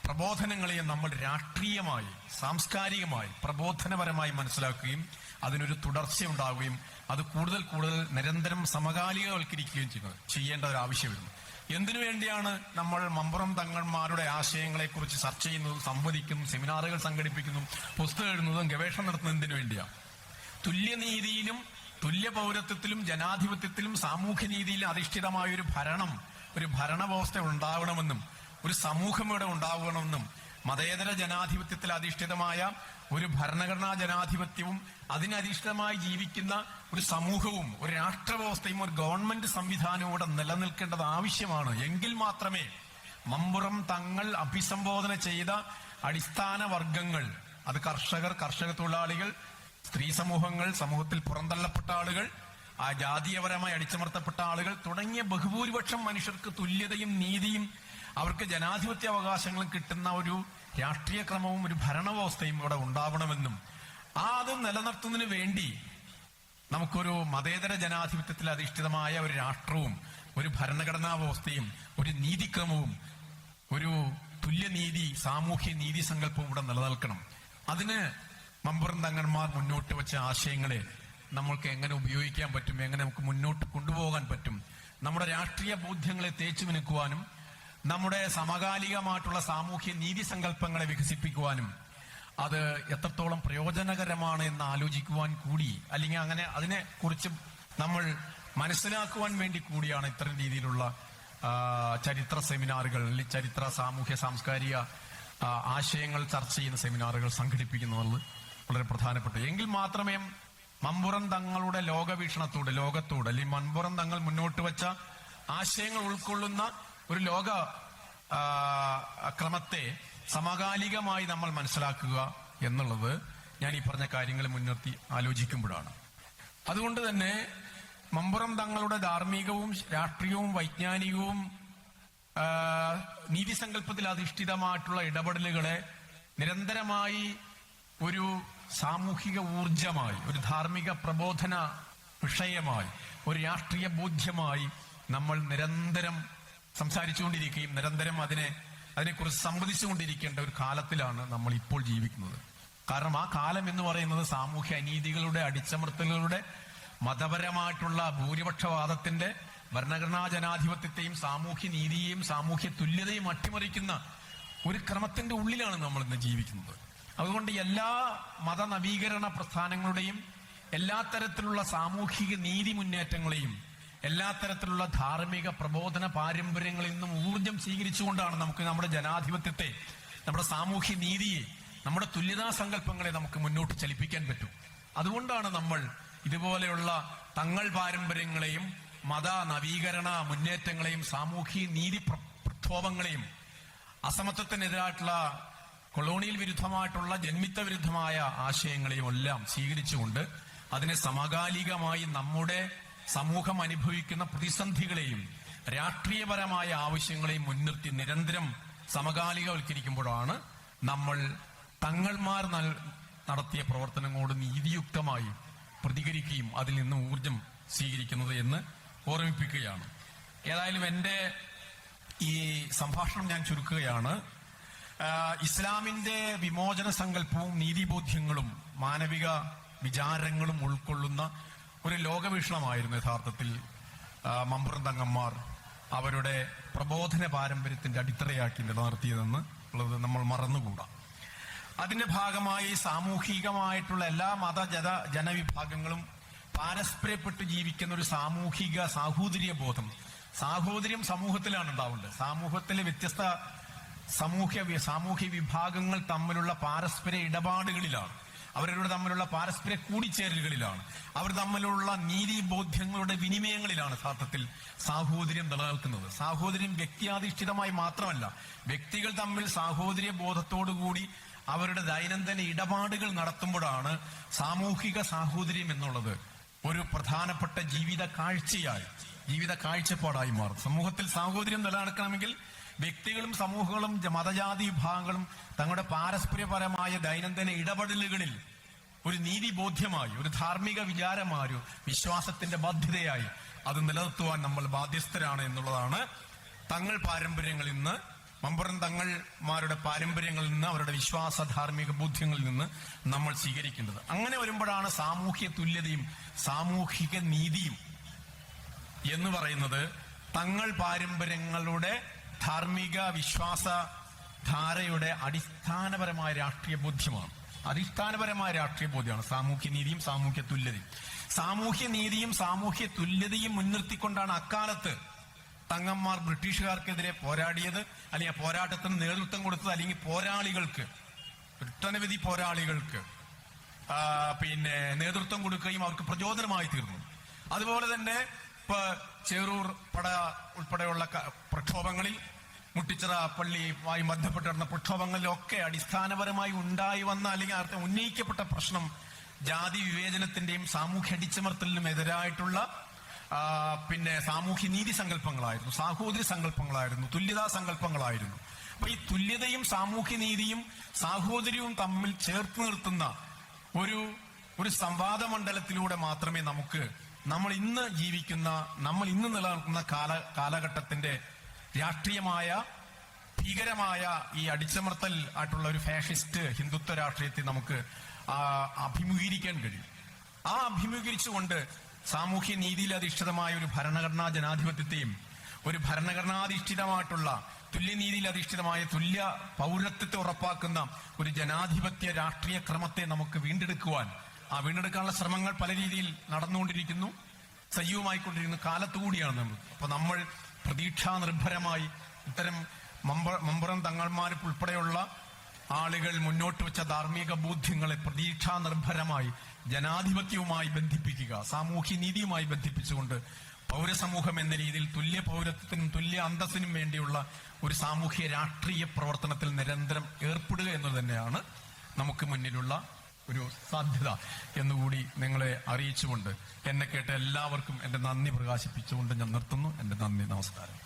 പ്രബോധനങ്ങളെയും നമ്മൾ രാഷ്ട്രീയമായി, സാംസ്കാരികമായി, പ്രബോധനപരമായി മനസ്സിലാക്കുകയും അതിനൊരു തുടർച്ചയുണ്ടാവുകയും അത് കൂടുതൽ കൂടുതൽ നിരന്തരം സമകാലികവൽക്കരിക്കുകയും ചെയ്യേണ്ട ഒരു ആവശ്യം വരുന്നു. എന്തിനു വേണ്ടിയാണ് നമ്മൾ മമ്പുറം തങ്ങന്മാരുടെ ആശയങ്ങളെക്കുറിച്ച് ചർച്ച ചെയ്യുന്നതും സംവദിക്കുന്നു, സെമിനാറുകൾ സംഘടിപ്പിക്കുന്നു, പുസ്തകം എഴുതുന്നതും ഗവേഷണം നടത്തുന്നതിന് വേണ്ടിയാണ്? തുല്യനീതിയിലും തുല്യ പൗരത്വത്തിലും ജനാധിപത്യത്തിലും സാമൂഹ്യനീതിയിലും അധിഷ്ഠിതമായ ഒരു ഭരണവ്യവസ്ഥ ഉണ്ടാവണമെന്നും ഒരു സമൂഹം ഇവിടെ ഉണ്ടാവണമെന്നും മതേതര ജനാധിപത്യത്തിൽ അധിഷ്ഠിതമായ ഒരു ഭരണഘടനാ ജനാധിപത്യവും അതിനധിഷ്ഠിതമായി ജീവിക്കുന്ന ഒരു സമൂഹവും ഒരു രാഷ്ട്രവ്യവസ്ഥയും ഒരു ഗവൺമെന്റ് സംവിധാനവും ഇവിടെ നിലനിൽക്കേണ്ടത് ആവശ്യമാണ്. എങ്കിൽ മാത്രമേ മമ്പുറം തങ്ങൾ അഭിസംബോധന ചെയ്ത അടിസ്ഥാന വർഗങ്ങൾ, അത് കർഷകർ, കർഷക തൊഴിലാളികൾ, സ്ത്രീ സമൂഹങ്ങൾ, സമൂഹത്തിൽ പുറന്തള്ളപ്പെട്ട ആളുകൾ, ആ ജാതീയപരമായി അടിച്ചമർത്തപ്പെട്ട ആളുകൾ തുടങ്ങിയ ബഹുഭൂരിപക്ഷം മനുഷ്യർക്ക് തുല്യതയും നീതിയും അവർക്ക് ജനാധിപത്യ അവകാശങ്ങളും കിട്ടുന്ന ഒരു രാഷ്ട്രീയ ക്രമവും ഒരു ഭരണവ്യവസ്ഥയും ഇവിടെ ഉണ്ടാവണമെന്നും അത് നിലനിർത്തുന്നതിന് വേണ്ടി നമുക്കൊരു മതേതര ജനാധിപത്യത്തിൽ അധിഷ്ഠിതമായ ഒരു രാഷ്ട്രവും ഒരു ഭരണഘടനാ വ്യവസ്ഥയും ഒരു നീതിക്രമവും ഒരു തുല്യനീതി സാമൂഹ്യ നീതി സങ്കല്പവും ഇവിടെ നിലനിൽക്കണം. അതിന് മമ്പുറം തങ്ങന്മാർ മുന്നോട്ട് വെച്ച ആശയങ്ങളെ നമ്മൾക്ക് എങ്ങനെ ഉപയോഗിക്കാൻ പറ്റും, എങ്ങനെ നമുക്ക് മുന്നോട്ട് കൊണ്ടുപോകാൻ പറ്റും, നമ്മുടെ രാഷ്ട്രീയ ബോധ്യങ്ങളെ തേച്ചു മിനുക്കുവാനും നമ്മുടെ സമകാലികമായിട്ടുള്ള സാമൂഹ്യ നീതി സങ്കല്പങ്ങളെ വികസിപ്പിക്കുവാനും അത് എത്രത്തോളം പ്രയോജനകരമാണ് എന്ന് ആലോചിക്കുവാൻ കൂടി, അല്ലെങ്കിൽ അങ്ങനെ അതിനെ കുറിച്ച് നമ്മൾ മനസ്സിലാക്കുവാൻ വേണ്ടി കൂടിയാണ് ഇത്തരം രീതിയിലുള്ള ചരിത്ര സെമിനാറുകൾ, അല്ലെങ്കിൽ ചരിത്ര സാമൂഹ്യ സാംസ്കാരിക ആശയങ്ങൾ ചർച്ച ചെയ്യുന്ന സെമിനാറുകൾ സംഘടിപ്പിക്കുന്നത് വളരെ പ്രധാനപ്പെട്ട. എങ്കിൽ മാത്രമേ മമ്പുറം തങ്ങളുടെ ലോകത്തോട് അല്ലെങ്കിൽ മമ്പുറം തങ്ങൾ മുന്നോട്ട് വെച്ച ആശയങ്ങൾ ഉൾക്കൊള്ളുന്ന ഒരു ലോക ക്രമത്തെ സമകാലികമായി നമ്മൾ മനസ്സിലാക്കുക എന്നുള്ളത് ഞാൻ ഈ പറഞ്ഞ കാര്യങ്ങൾ മുൻനിർത്തി ആലോചിക്കുമ്പോഴാണ്. അതുകൊണ്ട് തന്നെ മമ്പുറം തങ്ങളുടെ ധാർമ്മികവും രാഷ്ട്രീയവും വൈജ്ഞാനികവും നീതിസങ്കല്പത്തിൽ അധിഷ്ഠിതമായിട്ടുള്ള ഇടപെടലുകളെ നിരന്തരമായി ഒരു സാമൂഹിക ഊർജമായി, ഒരു ധാർമ്മിക പ്രബോധന വിഷയമായി, ഒരു രാഷ്ട്രീയ ബോധ്യമായി നമ്മൾ നിരന്തരം സംസാരിച്ചുകൊണ്ടിരിക്കുകയും നിരന്തരം അതിനെക്കുറിച്ച് സംവദിച്ചുകൊണ്ടിരിക്കേണ്ട ഒരു കാലത്തിലാണ് നമ്മൾ ഇപ്പോൾ ജീവിക്കുന്നത്. കാരണം ആ കാലം എന്ന് പറയുന്നത് സാമൂഹ്യ അനീതികളുടെ, അടിച്ചമർത്തലുകളുടെ, മതപരമായിട്ടുള്ള ഭൂരിപക്ഷവാദത്തിന്റെ, ഭരണഘടനാ ജനാധിപത്യത്തെയും സാമൂഹ്യ നീതിയെയും സാമൂഹ്യ തുല്യതയും അട്ടിമറിക്കുന്ന ഒരു ക്രമത്തിന്റെ ഉള്ളിലാണ് നമ്മൾ ഇന്ന് ജീവിക്കുന്നത്. അതുകൊണ്ട് എല്ലാ മതനവീകരണ പ്രസ്ഥാനങ്ങളുടെയും എല്ലാ തരത്തിലുള്ള സാമൂഹിക നീതി മുന്നേറ്റങ്ങളെയും എല്ലാ തരത്തിലുള്ള ധാർമ്മിക പ്രബോധന പാരമ്പര്യങ്ങളിൽ നിന്നും ഊർജം സ്വീകരിച്ചുകൊണ്ടാണ് നമുക്ക് നമ്മുടെ ജനാധിപത്യത്തെ, നമ്മുടെ സാമൂഹ്യ നീതിയെ, നമ്മുടെ തുല്യതാ സങ്കല്പങ്ങളെ നമുക്ക് മുന്നോട്ട് ചലിപ്പിക്കാൻ പറ്റും. അതുകൊണ്ടാണ് നമ്മൾ ഇതുപോലെയുള്ള തങ്ങൾ പാരമ്പര്യങ്ങളെയും മത നവീകരണ മുന്നേറ്റങ്ങളെയും സാമൂഹ്യ നീതി പ്രക്ഷോഭങ്ങളെയും അസമത്വത്തിനെതിരായിട്ടുള്ള കൊളോണിയൽ വിരുദ്ധമായിട്ടുള്ള ജന്മിത്ത വിരുദ്ധമായ ആശയങ്ങളെയും എല്ലാം സ്വീകരിച്ചുകൊണ്ട് അതിനെ സമകാലികമായി നമ്മുടെ സമൂഹം അനുഭവിക്കുന്ന പ്രതിസന്ധികളെയും രാഷ്ട്രീയപരമായ ആവശ്യങ്ങളെയും മുൻനിർത്തി നിരന്തരം സമകാലികവൽക്കരിക്കുമ്പോഴാണ് നമ്മൾ തങ്ങൾമാർ നടത്തിയ പ്രവർത്തനങ്ങളോട് നീതിയുക്തമായി പ്രതികരിക്കുകയും അതിൽ നിന്ന് ഊർജം സ്വീകരിക്കുന്നത് എന്ന് ഓർമ്മിപ്പിക്കുകയാണ്. ഏതായാലും എന്റെ ഈ സംഭാഷണം ഞാൻ ചുരുക്കുകയാണ്. ഇസ്ലാമിന്റെ വിമോചന സങ്കല്പവും നീതിബോധ്യങ്ങളും മാനവിക വിചാരങ്ങളും ഉൾക്കൊള്ളുന്ന ഒരു ലോകവീക്ഷണമായിരുന്നു യഥാർത്ഥത്തിൽ മമ്പുറം തങ്ങന്മാർ അവരുടെ പ്രബോധന പാരമ്പര്യത്തിന്റെ അടിത്തറയാക്കി നിലനിർത്തിയതെന്ന് ഉള്ളത് നമ്മൾ മറന്നുകൂടാ. അതിന്റെ ഭാഗമായി സാമൂഹികമായിട്ടുള്ള എല്ലാ ജനവിഭാഗങ്ങളും പാരസ്പര്യപ്പെട്ട് ജീവിക്കുന്ന ഒരു സാഹോദര്യ ബോധം, സാഹോദര്യം സമൂഹത്തിലാണ് ഉണ്ടാവേണ്ടത്. സമൂഹത്തിലെ വ്യത്യസ്ത സാമൂഹ്യ വിഭാഗങ്ങൾ തമ്മിലുള്ള പാരസ്പര്യ ഇടപാടുകളിലാണ്, അവരുടെ തമ്മിലുള്ള പാരസ്പര്യ കൂടിച്ചേരലുകളിലാണ്, അവർ തമ്മിലുള്ള നീതിബോധ്യങ്ങളുടെ വിനിമയങ്ങളിലാണ് യഥാർത്ഥത്തിൽ സാഹോദര്യം നിലനിൽക്കുന്നത്. സാഹോദര്യം വ്യക്തിയാധിഷ്ഠിതമായി മാത്രമല്ല, വ്യക്തികൾ തമ്മിൽ സാഹോദര്യ ബോധത്തോടുകൂടി അവരുടെ ദൈനംദിന ഇടപാടുകൾ നടത്തുമ്പോഴാണ് സാമൂഹിക സാഹോദര്യം എന്നുള്ളത് ഒരു പ്രധാനപ്പെട്ട ജീവിത കാഴ്ചപ്പാടായി മാറും. സമൂഹത്തിൽ സാഹോദര്യം നിലനിൽക്കണമെങ്കിൽ വ്യക്തികളും സമൂഹങ്ങളും മതജാതി വിഭാഗങ്ങളും തങ്ങളുടെ പാരസ്പര്യപരമായ ദൈനംദിന ഇടപെടലുകളിൽ ഒരു നീതിബോധ്യമായി, ഒരു ധാർമ്മിക വിചാരമായി, ഒരു വിശ്വാസത്തിന്റെ ബാധ്യതയായി അത് നിലനിർത്തുവാൻ നമ്മൾ ബാധ്യസ്ഥരാണ് എന്നുള്ളതാണ് തങ്ങൾ പാരമ്പര്യങ്ങളിൽ നിന്ന്, മമ്പുറം തങ്ങൾമാരുടെ പാരമ്പര്യങ്ങളിൽ നിന്ന്, അവരുടെ വിശ്വാസ ധാർമ്മിക ബോധ്യങ്ങളിൽ നിന്ന് നമ്മൾ സ്വീകരിക്കേണ്ടത്. അങ്ങനെ വരുമ്പോഴാണ് സാമൂഹ്യ തുല്യതയും സാമൂഹിക നീതിയും എന്ന് പറയുന്നത് തങ്ങൾ പാരമ്പര്യങ്ങളുടെ ധാർമ്മിക വിശ്വാസ ധാരയുടെ അടിസ്ഥാനപരമായ രാഷ്ട്രീയ ബോധ്യമാണ്. അടിസ്ഥാനപരമായ രാഷ്ട്രീയ ബോധ്യമാണ് സാമൂഹ്യ നീതിയും സാമൂഹ്യ തുല്യതയും. സാമൂഹ്യ നീതിയും സാമൂഹ്യ തുല്യതയും മുൻനിർത്തിക്കൊണ്ടാണ് അക്കാലത്ത് തങ്ങന്മാർ ബ്രിട്ടീഷുകാർക്കെതിരെ പോരാടിയത്, അല്ലെങ്കിൽ പോരാട്ടത്തിന് നേതൃത്വം കൊടുത്തത്, അല്ലെങ്കിൽ ഒട്ടനവധി പോരാളികൾക്ക് നേതൃത്വം കൊടുക്കുകയും അവർക്ക് പ്രചോദനമായി തീർന്നു. അതുപോലെ തന്നെ ഇപ്പൊ ചേറൂർ പട ഉൾപ്പെടെയുള്ള പ്രക്ഷോഭങ്ങളിൽ, മുട്ടിച്ചിറ പള്ളിയുമായി ബന്ധപ്പെട്ട് നടന്ന പ്രക്ഷോഭങ്ങളിലൊക്കെ അടിസ്ഥാനപരമായി ഉണ്ടായി വന്ന അല്ലെങ്കിൽ ഉന്നയിക്കപ്പെട്ട പ്രശ്നം ജാതി വിവേചനത്തിന്റെയും സാമൂഹ്യ അടിച്ചമർത്തലിനും എതിരായിട്ടുള്ള സാമൂഹ്യ നീതി സങ്കല്പങ്ങളായിരുന്നു, സാഹോദര്യ സങ്കല്പങ്ങളായിരുന്നു, തുല്യതാ സങ്കല്പങ്ങളായിരുന്നു. അപ്പൊ ഈ തുല്യതയും സാമൂഹ്യ നീതിയും സാഹോദര്യവും തമ്മിൽ ചേർത്ത് നിർത്തുന്ന ഒരു സംവാദ മണ്ഡലത്തിലൂടെ മാത്രമേ നമ്മൾ ഇന്ന് നിലനിൽക്കുന്ന കാലഘട്ടത്തിന്റെ രാഷ്ട്രീയമായ ഭീകരമായ ഈ അടിച്ചമർത്തൽ ആയിട്ടുള്ള ഒരു ഫാഷിസ്റ്റ് ഹിന്ദുത്വ രാഷ്ട്രീയത്തെ നമുക്ക് അഭിമുഖീകരിക്കാൻ കഴിയും. ആ അഭിമുഖീകരിച്ചുകൊണ്ട് സാമൂഹ്യ നീതിയിൽ അധിഷ്ഠിതമായ ഒരു ഭരണഘടനാ ജനാധിപത്യത്തെയും ഒരു ഭരണഘടനാധിഷ്ഠിതമായിട്ടുള്ള തുല്യനീതിയിൽ അധിഷ്ഠിതമായ തുല്യ പൗരത്വത്തെ ഉറപ്പാക്കുന്ന ഒരു ജനാധിപത്യ രാഷ്ട്രീയ ക്രമത്തെ നമുക്ക് വീണ്ടെടുക്കുവാൻ, ആ വീണ്ടെടുക്കാനുള്ള ശ്രമങ്ങൾ പല രീതിയിൽ നടന്നുകൊണ്ടിരിക്കുന്നു, സജീവമായിക്കൊണ്ടിരിക്കുന്ന കാലത്തുകൂടിയാണ് നമ്മൾ. അപ്പൊ നമ്മൾ പ്രതീക്ഷാ നിർഭരമായി ഇത്തരം മമ്പുറം തങ്ങൾമാരുൾപ്പെടെയുള്ള ആളുകൾ മുന്നോട്ട് വെച്ച ധാർമ്മിക ബോധ്യങ്ങളെ പ്രതീക്ഷാ നിർഭരമായി ജനാധിപത്യവുമായി ബന്ധിപ്പിക്കുക, സാമൂഹ്യ നീതിയുമായി ബന്ധിപ്പിച്ചുകൊണ്ട് പൗരസമൂഹം എന്ന രീതിയിൽ തുല്യ പൗരത്വത്തിനും തുല്യ അന്തസ്സിനും വേണ്ടിയുള്ള ഒരു സാമൂഹ്യ രാഷ്ട്രീയ പ്രവർത്തനത്തിൽ നിരന്തരം ഏർപ്പെടുക എന്നത് തന്നെയാണ് നമുക്ക് മുന്നിലുള്ള ഒരു സാധ്യത എന്നുകൂടി നിങ്ങളെ അറിയിച്ചുകൊണ്ട് എന്നെ കേട്ട എല്ലാവർക്കും എന്റെ നന്ദി പ്രകാശിപ്പിച്ചുകൊണ്ട് ഞാൻ നിർത്തുന്നു. എന്റെ നന്ദി, നമസ്കാരം.